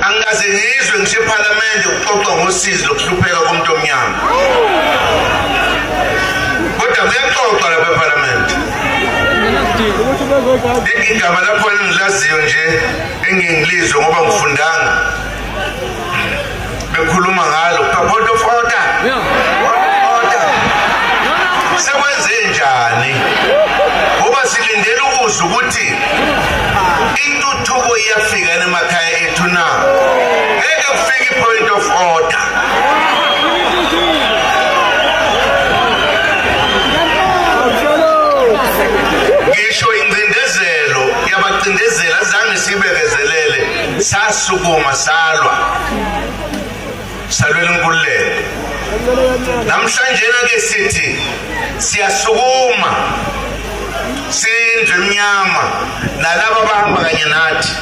angikaze ngizwe ngisho eParliament ukuxoxa ngosizi lokuhlupheka komuntu omnyama. Kodwa kuyaxoxwa lapha eParliament. Igama lapho engilaziyo nje engingilizwe ngoba ngifundanga bekhuluma ngalo support of order. Sekwenze njani? Ngoba silindele ukuzwa ukuthi intuthuko iyafika emakhaya ethu na. Ngeke kufike point of order. Ngisho incindezelo yabacindezela zange sibekezelele, sasukuma salwa. Salwela inkululeko. Namhlanje ke sithi siyasukuma sindwe emnyama nalabo abahamba kanye nathi.